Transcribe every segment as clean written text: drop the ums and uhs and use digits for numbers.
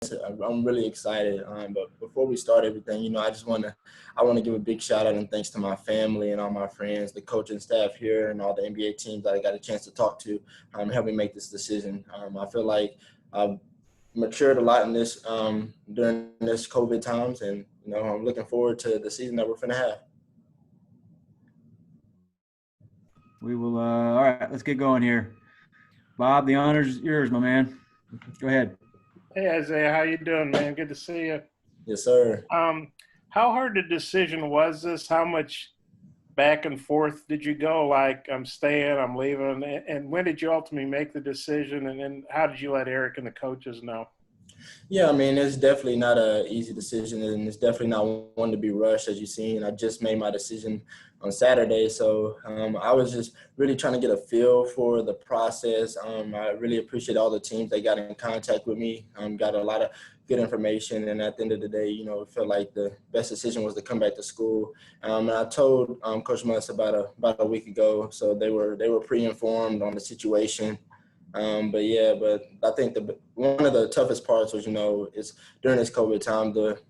I'm really excited. But before we start everything, I want to give a big shout out and thanks to my family and all my friends, the coaching staff here, and all the NBA teams that I got a chance to talk to, help me make this decision. I feel like I've matured a lot in this during this COVID times, and I'm looking forward to the season that we're finna have. We will. All right, let's get going here. Bob, the honor's yours, my man. Go ahead. Hey, Isaiah, how you doing, man? Good to see you. Yes, sir. How hard a decision was this? How much back and forth did you go? Like, I'm staying, I'm leaving, and when did you ultimately make the decision? And then how did you let Eric and the coaches know? Yeah, I mean, it's definitely not an easy decision, and it's definitely not one to be rushed, as you've seen. I just made my decision on Saturday, so I was just really trying to get a feel for the process. I really appreciate all the teams that got in contact with me, got a lot of good information, and at the end of the day, it felt like the best decision was to come back to school. And I told Coach Muss about a week ago, so they were pre-informed on the situation. But I think one of the toughest parts was, is during this COVID time, the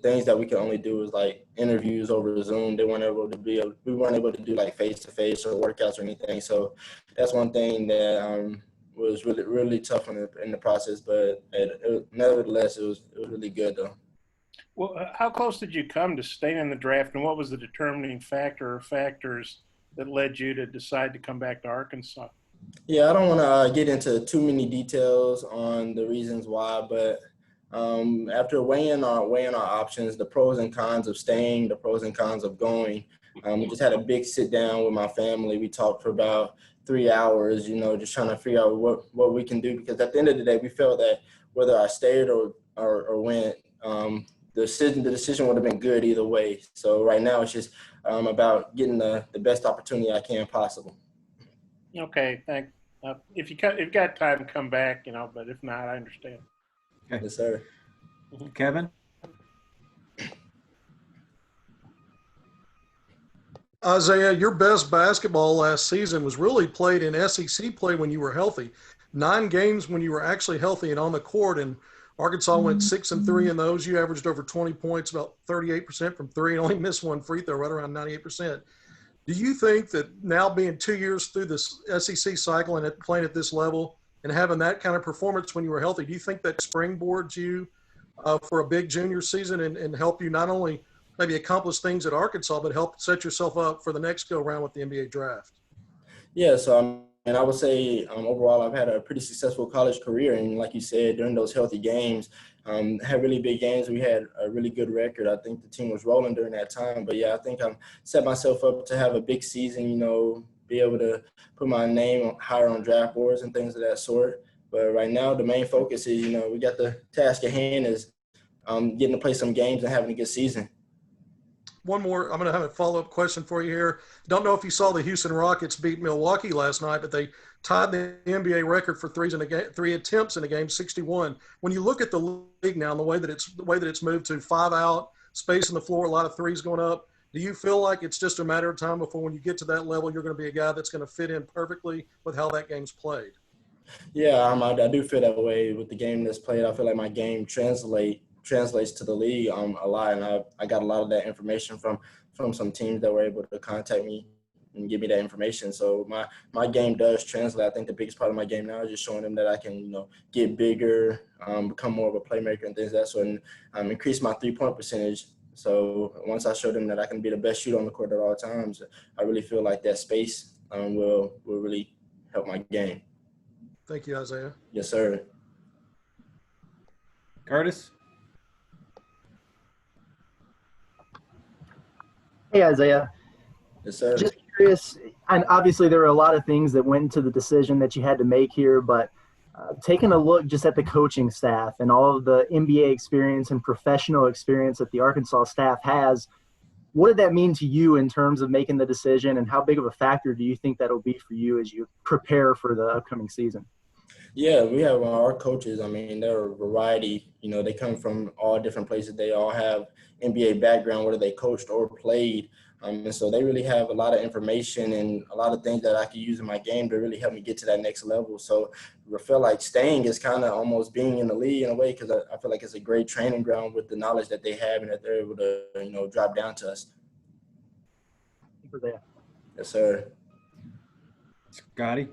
things that we could only do is like interviews over Zoom. We weren't able to do like face-to-face or workouts or anything. So that's one thing that was really, really tough in the process, but nevertheless, it was really good though. Well, how close did you come to staying in the draft, and what was the determining factor or factors that led you to decide to come back to Arkansas? Yeah, I don't want to get into too many details on the reasons why, but after weighing our options, the pros and cons of staying, the pros and cons of going, we just had a big sit down with my family. We talked for about 3 hours, just trying to figure out what we can do, because at the end of the day, we felt that whether I stayed or went, the decision would have been good either way. So right now it's just about getting the best opportunity I can possible. Okay, thanks. If you've got time, come back, but if not, I understand. Okay. Yes, sir. Kevin? Isaiah, your best basketball last season was really played in SEC play when you were healthy. 9 games when you were actually healthy and on the court, and Arkansas went 6-3 in those. You averaged over 20 points, about 38% from three, and only missed one free throw, right around 98%. Do you think that now being 2 years through this SEC cycle and playing at this level and having that kind of performance when you were healthy, do you think that springboards you for a big junior season and help you not only maybe accomplish things at Arkansas, but help set yourself up for the next go-around with the NBA draft? Yeah, so I would say overall I've had a pretty successful college career, and like you said, during those healthy games, had really big games. We had a really good record. I think the team was rolling during that time. But, yeah, I think I'm set myself up to have a big season, be able to put my name higher on draft boards and things of that sort. But right now the main focus is, we got the task at hand is getting to play some games and having a good season. One more, I'm going to have a follow-up question for you here. Don't know if you saw the Houston Rockets beat Milwaukee last night, but they tied the NBA record for three attempts in a game, 61. When you look at the league now and the way that it's moved to 5 out, space on the floor, a lot of threes going up, do you feel like it's just a matter of time before when you get to that level, you're going to be a guy that's going to fit in perfectly with how that game's played? Yeah, I do feel that way with the game that's played. I feel like my game translates to the league a lot, and I got a lot of that information from some teams that were able to contact me and give me that information. So my game does translate. I think the biggest part of my game now is just showing them that I can get bigger, become more of a playmaker and things of that sort, and increase my 3-point percentage. So once I show them that I can be the best shooter on the court at all times, I really feel like that space will really help my game. Thank you, Isaiah. Yes, sir. Curtis? Hey, Isaiah. Yes, sir. Just curious, and obviously there were a lot of things that went into the decision that you had to make here, but taking a look just at the coaching staff and all of the NBA experience and professional experience that the Arkansas staff has, what did that mean to you in terms of making the decision, and how big of a factor do you think that'll be for you as you prepare for the upcoming season? Yeah, we have our coaches. I mean, they're a variety. You know, they come from all different places. They all have NBA background, whether they coached or played. And so they really have a lot of information and a lot of things that I can use in my game to really help me get to that next level. So I feel like staying is kind of almost being in the league in a way, because I feel like it's a great training ground with the knowledge that they have and that they're able to, drop down to us. For that. Yes, sir. Scotty?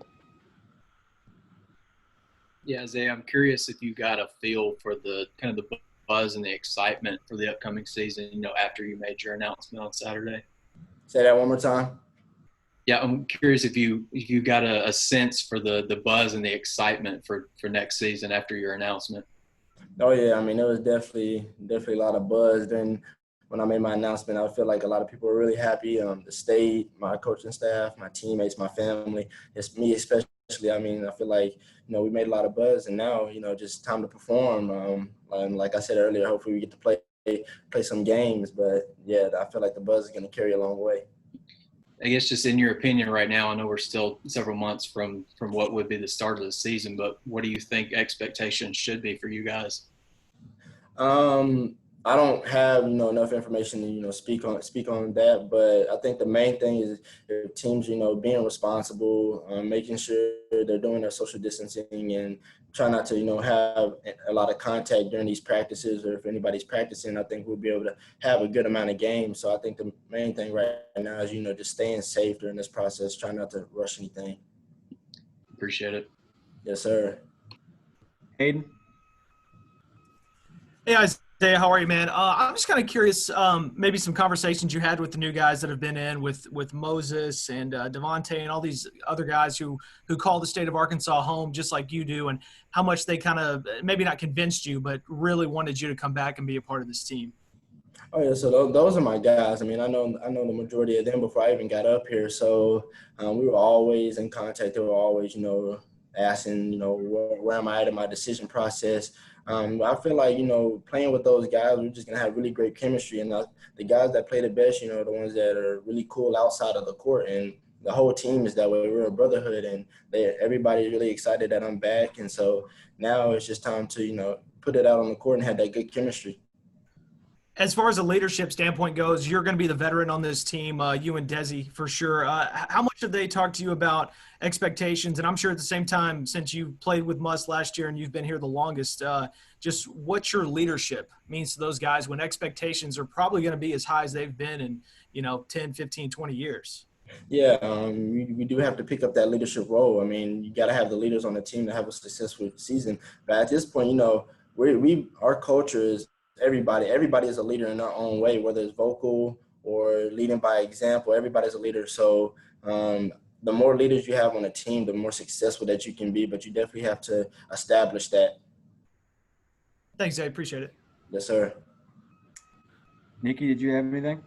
Yeah, Isaiah, I'm curious if you got a feel for the kind of the buzz and the excitement for the upcoming season, after you made your announcement on Saturday. Say that one more time. Yeah, I'm curious if you got a sense for the buzz and the excitement for next season after your announcement. Oh yeah, I mean, there was definitely a lot of buzz. Then when I made my announcement, I feel like a lot of people were really happy. The state, my coaching staff, my teammates, my family, it's me especially. I mean, I feel like we made a lot of buzz, and now just time to perform. And like I said earlier, hopefully we get to play some games. But yeah, I feel like the buzz is going to carry a long way. I guess just in your opinion right now, I know we're still several months from what would be the start of the season, but what do you think expectations should be for you guys? I don't have enough information to speak on that, but I think the main thing is if teams being responsible, making sure they're doing their social distancing and try not to have a lot of contact during these practices, or if anybody's practicing, I think we'll be able to have a good amount of games. So I think the main thing right now is just staying safe during this process, trying not to rush anything. Appreciate it. Yes, sir. Hayden? Hey, Isaiah, how are you, man? I'm just kind of curious, maybe some conversations you had with the new guys that have been in with Moses and Devontae and all these other guys who call the state of Arkansas home just like you do, and how much they kind of maybe not convinced you, but really wanted you to come back and be a part of this team. Oh yeah, so those are my guys. I mean, I know the majority of them before I even got up here. So we were always in contact. They were always, asking, where am I at in my decision process. I feel like, playing with those guys, we're just going to have really great chemistry. And the guys that play the best, the ones that are really cool outside of the court. And the whole team is that way. We're a brotherhood, and everybody's really excited that I'm back. And so now it's just time to, put it out on the court and have that good chemistry. As far as a leadership standpoint goes, you're going to be the veteran on this team, you and Desi for sure. How much have they talked to you about expectations? And I'm sure at the same time, since you played with Muss last year and you've been here the longest, just what your leadership means to those guys when expectations are probably going to be as high as they've been in, 10, 15, 20 years. Yeah, we do have to pick up that leadership role. I mean, you got to have the leaders on the team to have a successful season. But at this point, our culture is everybody is a leader in their own way, whether it's vocal or leading by example. Everybody's a leader. So the more leaders you have on a team, the more successful that you can be. But you definitely have to establish that. Thanks, I appreciate it. Yes, sir. Nikki, did you have anything?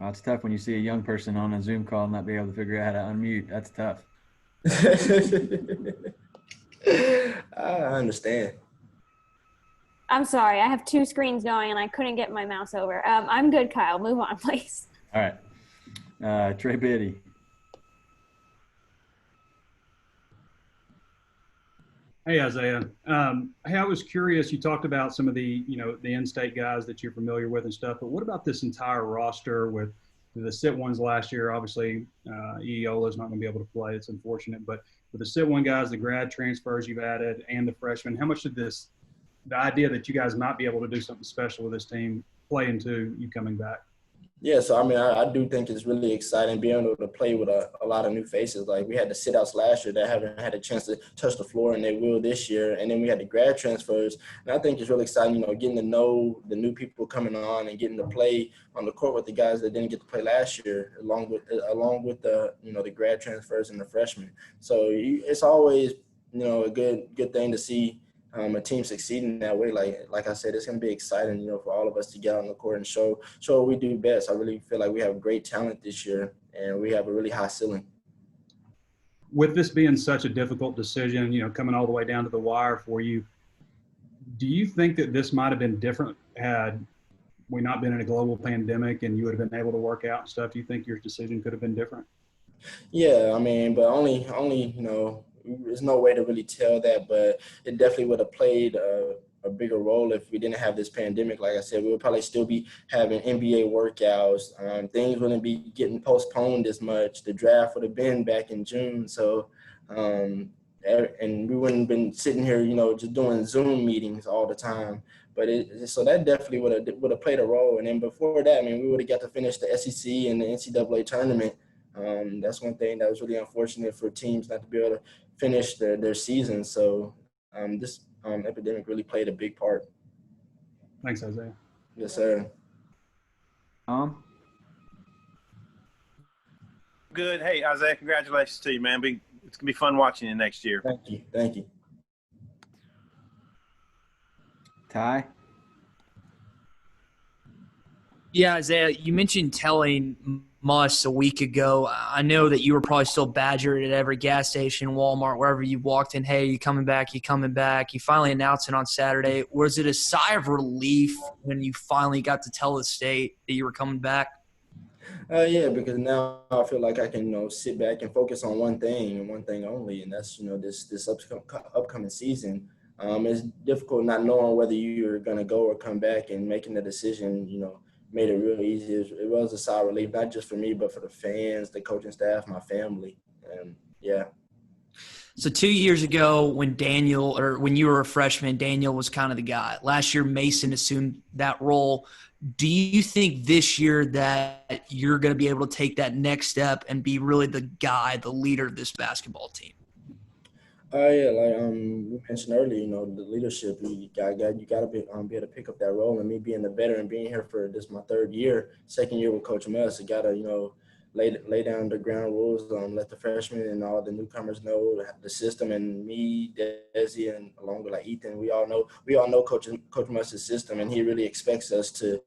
Oh, it's tough when you see a young person on a Zoom call and not be able to figure out how to unmute. That's tough. I understand. I'm sorry. I have two screens going, and I couldn't get my mouse over. I'm good, Kyle. Move on, please. All right. Trey Biddy. Hey, Isaiah. Hey, I was curious. You talked about some of the, the in-state guys that you're familiar with and stuff, but what about this entire roster with the sit ones last year? Obviously, Iola's not going to be able to play. It's unfortunate, but with the sit one guys, the grad transfers you've added, and the freshmen, how much did the idea that you guys might be able to do something special with this team play into you coming back? Yeah, so I mean, I do think it's really exciting being able to play with a lot of new faces. Like we had the sit-outs last year that haven't had a chance to touch the floor, and they will this year. And then we had the grad transfers, and I think it's really exciting, getting to know the new people coming on and getting to play on the court with the guys that didn't get to play last year, along with the the grad transfers and the freshmen. So it's always a good thing to see. A team succeeding that way, like I said, it's going to be exciting, for all of us to get on the court and show what we do best. I really feel like we have great talent this year, and we have a really high ceiling. With this being such a difficult decision, coming all the way down to the wire for you, do you think that this might have been different had we not been in a global pandemic and you would have been able to work out and stuff, do you think your decision could have been different? Yeah, I mean, but only, there's no way to really tell that, but it definitely would have played a bigger role if we didn't have this pandemic. Like I said, we would probably still be having NBA workouts. Things wouldn't be getting postponed as much. The draft would have been back in June. So, and we wouldn't have been sitting here, just doing Zoom meetings all the time. But so that definitely would have played a role. And then before that, I mean, we would have got to finish the SEC and the NCAA tournament. That's one thing that was really unfortunate for teams not to be able to finish their season. So this epidemic really played a big part. Thanks, Isaiah. Yes, sir. Good. Hey, Isaiah, congratulations to you, man. It's going to be fun watching you next year. Thank you. Thank you. Ty? Yeah, Isaiah, you mentioned telling Muss a week ago. I know that you were probably still badgered at every gas station, Walmart, wherever you walked in. Hey, you coming back? You coming back? You finally announced it on Saturday. Was it a sigh of relief when you finally got to tell the state that you were coming back? Yeah, because now I feel like I can, sit back and focus on one thing and one thing only, and that's, this upcoming season. It's difficult not knowing whether you're going to go or come back, and making the decision, made it real easy. It was a sigh of relief, not just for me, but for the fans, the coaching staff, my family. And yeah. So 2 years ago when you were a freshman, Daniel was kind of the guy. Last year, Mason assumed that role. Do you think this year that you're going to be able to take that next step and be really the guy, the leader of this basketball team? Yeah, like we mentioned earlier, the leadership. You got to be able to pick up that role. And me being the veteran, being here for this my third year, second year with Coach Muss, I got to lay down the ground rules. Let the freshmen and all the newcomers know the system. And me, Desi, and along with Ethan, we all know Coach Muss's system, and he really expects us to,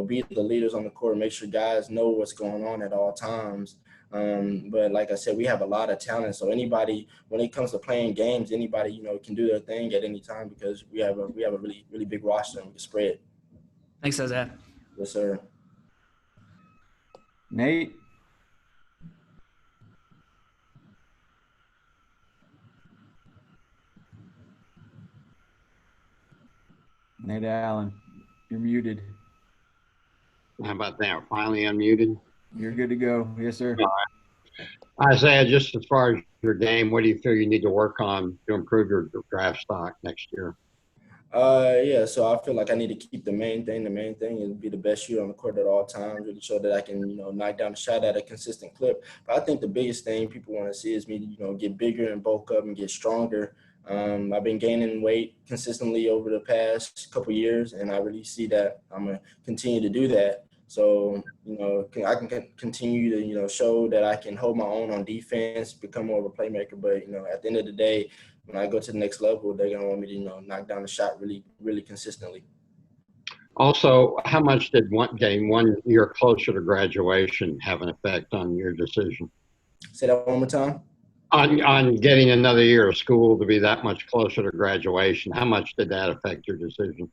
be the leaders on the court and make sure guys know what's going on at all times. But like I said, we have a lot of talent. So anybody, when it comes to playing games, anybody, can do their thing at any time, because we have a really, really big roster and we can spread. Thanks, Isaiah. Yes, sir. Nate? Nate Allen, you're muted. How about that? Finally unmuted. You're good to go. Yes, sir. All right. Isaiah, just as far as your game, what do you feel you need to work on to improve your draft stock next year? Yeah, so I feel like I need to keep the main thing. The main thing is be the best shooter on the court at all times, really show that I can, knock down the shot at a consistent clip. But I think the biggest thing people want to see is me, get bigger and bulk up and get stronger. I've been gaining weight consistently over the past couple of years, and I really see that I'm going to continue to do that. So, I can continue to, show that I can hold my own on defense, become more of a playmaker. But, at the end of the day, when I go to the next level, they're going to want me to, knock down the shot really, really consistently. Also, how much did getting 1 year closer to graduation have an effect on your decision? Say that one more time. On getting another year of school to be that much closer to graduation, how much did that affect your decision?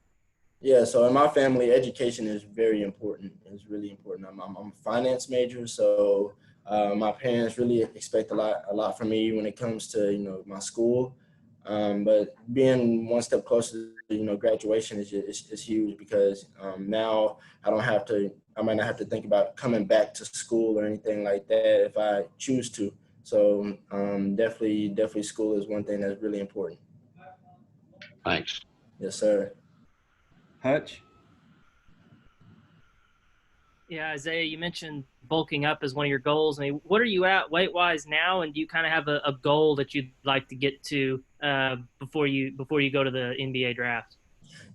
Yeah, so in my family, education is very important. It's really important. I'm a finance major, so my parents really expect a lot from me when it comes to my school. But being one step closer to graduation is huge, because now I might not have to think about coming back to school or anything like that if I choose to. So definitely school is one thing that's really important. Thanks. Yes, sir. Hutch? Yeah, Isaiah, you mentioned bulking up as one of your goals. I mean, what are you at weight-wise now, and do you kind of have a goal that you'd like to get to before you go to the NBA draft?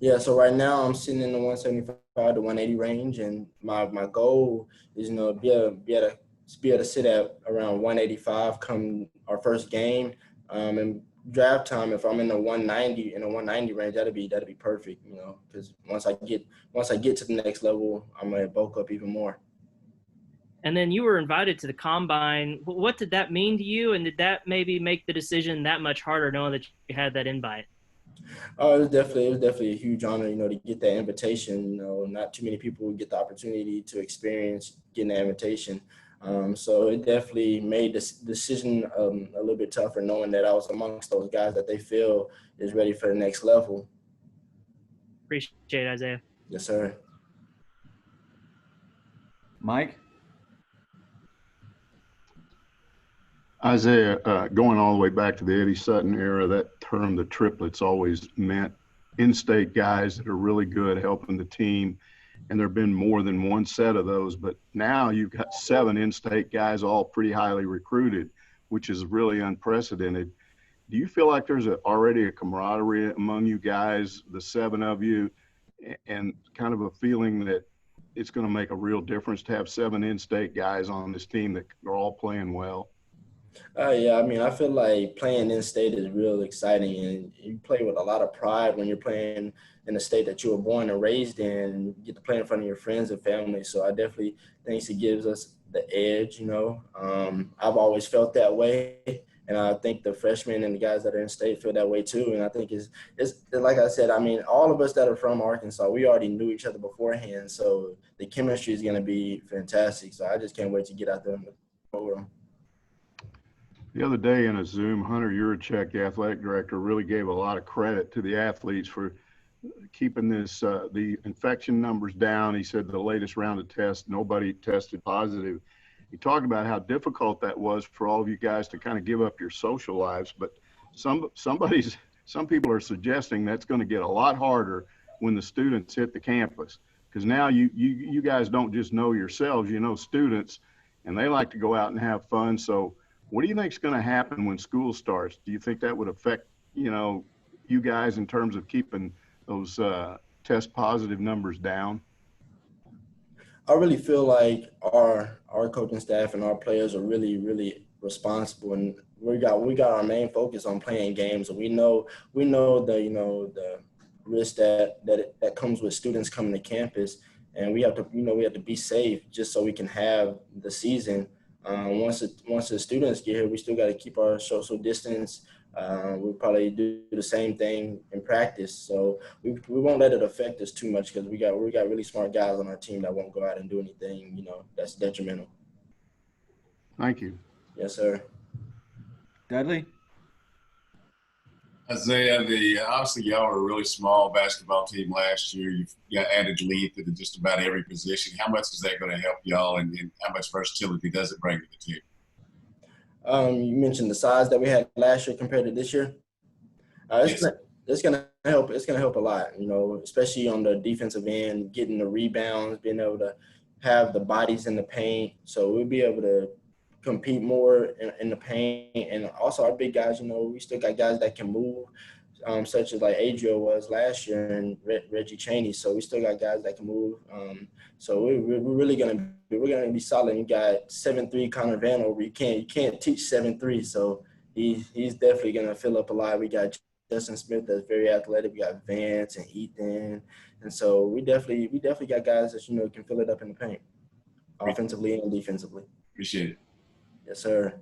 Yeah, so right now I'm sitting in the 175 to 180 range, and my goal is be able to sit at around 185 come our first game, and draft time, if I'm in the 190 range, that'd be perfect, because once I get to the next level, I'm gonna bulk up even more. And then you were invited to the combine. What did that mean to you, and did that maybe make the decision that much harder, knowing that you had that invite? Oh, it was definitely a huge honor, to get that invitation. Not too many people would get the opportunity to experience getting that invitation. So it definitely made this decision a little bit tougher, knowing that I was amongst those guys that they feel is ready for the next level. Appreciate it, Isaiah. Yes, sir. Mike? Isaiah, going all the way back to the Eddie Sutton era, that term, the triplets, always meant in-state guys that are really good helping the team. And there have been more than one set of those. But now you've got 7 in-state guys, all pretty highly recruited, which is really unprecedented. Do you feel like there's already a camaraderie among you guys, the 7 of you, and kind of a feeling that it's going to make a real difference to have 7 in-state guys on this team that are all playing well? Yeah, I mean, I feel like playing in state is real exciting, and you play with a lot of pride when you're playing in the state that you were born and raised in. And you get to play in front of your friends and family. So I definitely think it gives us the edge. I've always felt that way, and I think the freshmen and the guys that are in state feel that way too. And I think it's like I said. I mean, all of us that are from Arkansas, we already knew each other beforehand, so the chemistry is going to be fantastic. So I just can't wait to get out there and over them. The other day in a Zoom, Hunter Yurachek, the athletic director, really gave a lot of credit to the athletes for keeping the infection numbers down. He said the latest round of tests, nobody tested positive. He talked about how difficult that was for all of you guys to kind of give up your social lives. But some people are suggesting that's going to get a lot harder when the students hit the campus, because now you guys don't just know yourselves, you know students, and they like to go out and have fun. So what do you think is going to happen when school starts? Do you think that would affect, you guys in terms of keeping those test positive numbers down? I really feel like our coaching staff and our players are really, really responsible, and we got our main focus on playing games. And we know the the risk that comes with students coming to campus, and we have to be safe just so we can have the season. Once the students get here, we still got to keep our social distance. We'll probably do the same thing in practice. So we won't let it affect us too much, because we got really smart guys on our team that won't go out and do anything, that's detrimental. Thank you. Yes, sir. Dudley? Isaiah, obviously y'all were a really small basketball team last year. You've got added length at just about every position. How much is that going to help y'all, and how much versatility does it bring to the team? You mentioned the size that we had last year compared to this year. It's gonna help. It's gonna help a lot, especially on the defensive end, getting the rebounds, being able to have the bodies in the paint. So we'll be able to compete more in the paint. And also our big guys, we still got guys that can move, such as like Adriel was last year, and Reggie Chaney. So we still got guys that can move. So we're really gonna be solid. You got 7'3" Connor Vanover. You can't teach 7'3", so he's definitely gonna fill up a lot. We got Justin Smith that's very athletic. We got Vance and Ethan, and so we definitely got guys that can fill it up in the paint, offensively and defensively. Appreciate it. Yes, sir.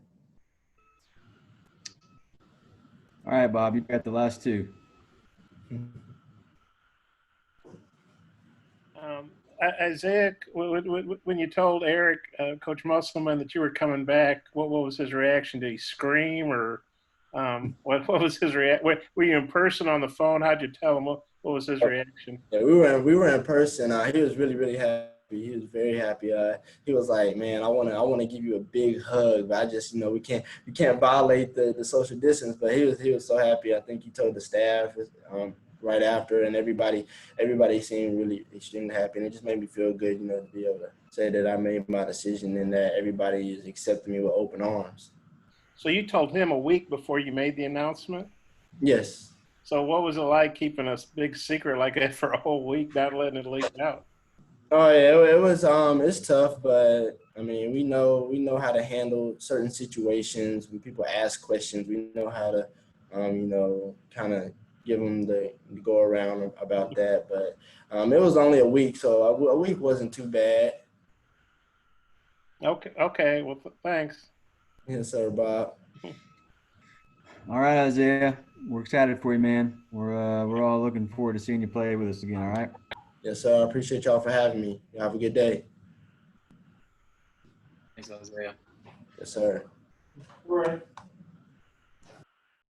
All right, Bob, you got the last 2. Isaiah, when you told Eric, Coach Musselman, that you were coming back, what was his reaction? Did he scream, or what was his reaction? Were you in person, on the phone? How'd you tell him? What was his reaction? Yeah, we were in person. He was really, really happy. He was very happy. He was like, "Man, I want to give you a big hug, but I just, we can't violate the social distance." But he was so happy. I think he told the staff right after, and everybody seemed really extremely happy, and it just made me feel good, to be able to say that I made my decision and that everybody is accepting me with open arms. So you told him a week before you made the announcement? Yes. So what was it like keeping a big secret like that for a whole week, not letting it leak out? Oh yeah, it was it's tough, but I mean we know how to handle certain situations when people ask questions. We know how to kind of give them the go around about that. But it was only a week, so a week wasn't too bad. Okay. Well, thanks. Yes, sir, Bob. All right, Isaiah. We're excited for you, man. We're all looking forward to seeing you play with us again. All right. Yes, sir. I appreciate y'all for having me. Have a good day. Thanks, Isaiah. Yes, sir. Right.